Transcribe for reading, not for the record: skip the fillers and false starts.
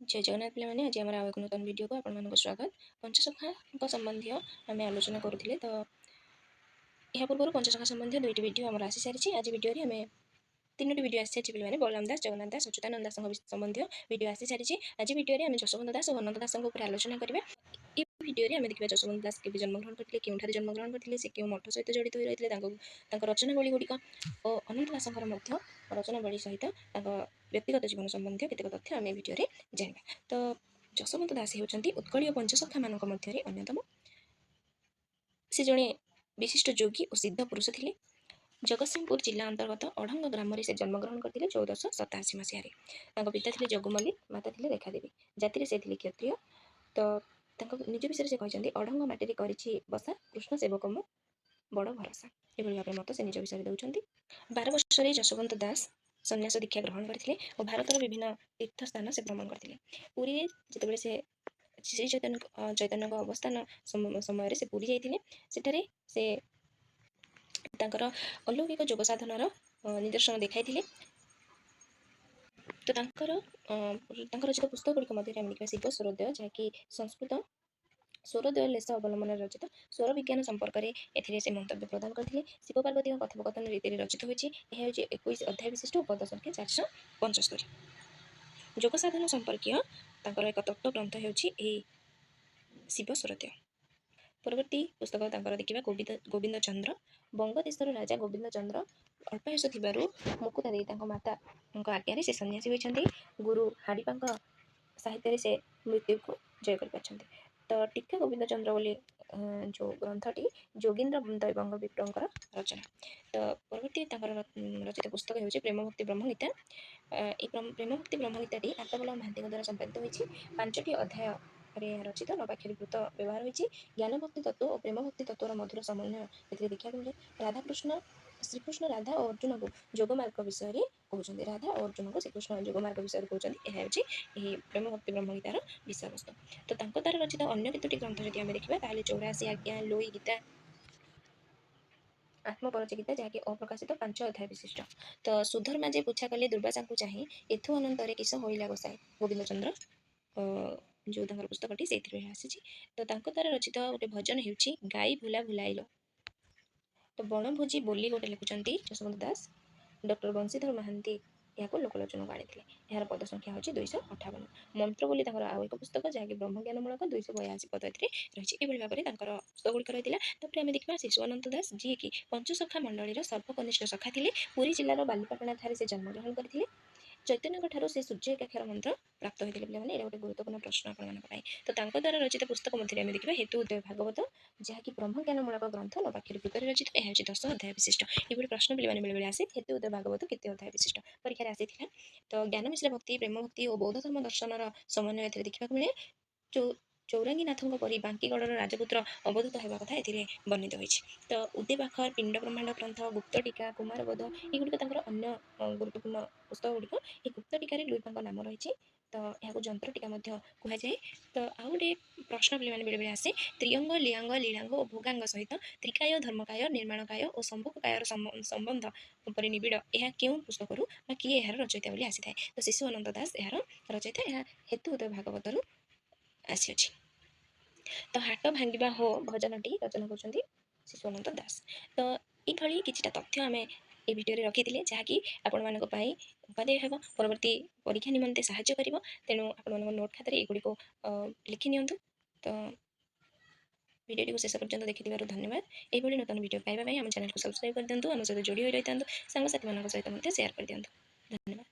जय जगन्नाथ पे आज आम एक नूतन वीडियो को आप स्वागत। पंचसखा संबंधी आम आलोचना करुले तो यह पूर्व पंचसखा संबंधी दुईट वीडियो आम आसी सारी। आज वीडियो आम तीनो वीडियो आसी सारी पे बलराम दास, जगन्नाथ दास, अच्युतानंद दास संबंधी वीडियो आसी सारी। आज वीडियो आम जशवंत दास और अनंत दास आलोचना करवा। ये वीडियो आम देखा जशवंत दास के जन्मग्रहण करते, क्यों जन्मग्रहण करते, से क्यों मठ सहित जड़ित हो रही रचनावली गुड़िक और अनंत दास रचनावली सहित व्यक्तिगत जीवन संबंधी केतक तथ्य आम वीडियो जाना। तो जशवंत दास होती उत्कलीय पंचसखा मान मध्य अन्यतम। से जड़े विशिष्ट योगी और सिद्ध पुरुष थे। जगतसिंहपुर जिला अंतर्गत अढ़ंग ग्राम से जन्मग्रहण करते 1487 मसीह। पिता थे जगुमल्ली, माता थे रेखादेवी। जाति से क्षत्रिय। तो निज विषय से कहते अढ़ंग माटी कर बसा, कृष्ण सेवक मु बड़ भरोसा। ये मत से निज विषय दौरान 12 वर्ष जशवंत दास सन्यास दीक्षा ग्रहण करते और भारत विभिन्न तीर्थ स्थान से भ्रमण करते। पुरी जिते से श्री चैतन्य अवस्थान समय से पुरी जाते, सेठारे से अलौकिक जोग साधनार निदर्शन देखाई। तो रचित पुस्तक गुड़िक मध्य शिव स्वरोदय, जहाँकि संस्कृत स्वरोदय लेस अवलम्बन रचित स्वर विज्ञान संपर्क में से मंतव्य प्रदान करते। शिव पार्वती कथोपकथन रीति रचित होती। 21 अध्याय विशिष्ट पद संख्या 475। जोग साधन संपर्कीय एक तत्व ग्रंथ हो शिव स्वरोदय। परवर्ती पुस्तक देखा गोविंद चंद्र। बंगदेशर राजा गोविंद चंद्र अल्पायुष थी मुकुता दे माता आज्ञा से सन्यासी होती। गुरु हाड़ीपा साहित्य से मृत्यु को जय कर। तो टीका गोविंद चंद्र बोली जो ग्रंथटी जोगींद्र दैवंग विप्र रचना। तो परवर्ती रचित पुस्तक हो प्रेम भक्ति ब्रह्मगीता। प्रेम भक्ति ब्रह्मगीताटी आर्तबल्लभ महांती द्वारा संपादित होती। 5टी अध्याय रचित, नवाक्षरीकृत व्यवहार होती। ज्ञान भक्ति तत्व और प्रेम भक्ति तत्वर मधुर समन्वय देखा मिले। राधाकृष्ण श्रीकृष्ण राधा और अर्जुन को जोगमार्ग विषय कहते। राधा और अर्जुन को श्रीकृष्ण जोगमार्ग विषय कहते। यह प्रेम भक्ति ब्रह्मगीतार विषय वस्तु। तो द्वारा रचित अन्य केतोटी ग्रंथ जदि आम देखा 84 आज्ञा, लोई गीता, आत्मपरच गीता, जहाँकि अप्रकाशित 5 अध्याय विशिष्ट। तो सुधर्मा जे पूछा कले दुर्वासा को चाहे एथु अनंतर किस होइला गोसाई। गोविंद चंद्र जो पुस्तकटी से आसी। तो द्वारा रचित गोटे भजन होची गाई भूला भुलाइल। तो बणभोजी बोली गोटे लिखुंट जशवंत दास। डॉक्टर बंशीधर महांती यहाँ लोकलोचन को आनी। यार पद संख्या हूँ 258। मंत्र बोली आउ एक पुस्तक जहाँकि ब्रह्मज्ञानमूलक 282 पद रही। भाव में पुस्तक गुड़िक रही। तापर आम देखा शिशु अनंत दास, जी कि पंचसखा मंडलीर सर्वकनिष्ठ सखा थे। पुरी जिलार बालीपाटना ठारे से जन्मग्रहण करते। चैतन्य ठारू से सूर्य एकाक्षर मंत्र प्राप्त होते पे मैंने गोटे गुरुत्वपूर्ण प्रश्न आप। तो द्वारा रचित पुस्तक मध्य आम देखा हेतु उदय भागवत, जहाँकि ब्रह्मज्ञानमूलक ग्रंथ नवाक्षरीकृत रचित। यह 10 अध्याय विशिष्ट। ये प्रश्न पे बेले आसे हेतु उदय भागवत केते अध्याय विशिष्ट परीक्षा आसी। तो ज्ञान मिश्र भक्ति, प्रेम भक्ति और बौद्ध धर्म दर्शन समन्वय देखा मिले। जो चौरंगीनाथों परी बांकीगढ़ राजपुत्र अवधूत होगा कथा ए वर्णित होती। तो उद्दीपाखर, पिंड ब्रह्मांड ग्रंथ, गुप्त टीका, कुमारबोध युड़िक अन्य गुरुत्वपूर्ण पुस्तक गुड़िक। ये गुप्त टीकार लुईपा नाम रही। तो यहाँ जंत्र टीका कहुए। तो आउ गए प्रश्न पे बेले आसे त्रिअंग, लियांग, लीलांग और भोगांग सहित त्रिकाय, धर्मकाय, निर्माणकाय और संभोगकायर संबंध पर निबिड़ यह क्यों पुस्तक किए यार रचयिता बोली आसी। तो शिशु अनंत दास यार रचयिता। यह हेतु उदय भागवत आसी। तो हाट भांगा हो भजनटी रचना कर शिशु अनंत दास। तो ये किसी तथ्य आम ये भिडियो रखी जहाँकि आपण मान उपादेय हे परवर्ती परीक्षा निमंते साहाय्य कर। तेणु आपण नोट खातर युड़िक लिखि नि। तो वीडियो को शेष पर्यंत देखि धन्यवाद। यही नूतन वीडियो पाइबा आम चैनल को सब्सक्राइब कर दिंतु। आम सहित जोड़ी रही था। सांगसाथी मान सहित शेयर कर दिंतु। धन्यवाद।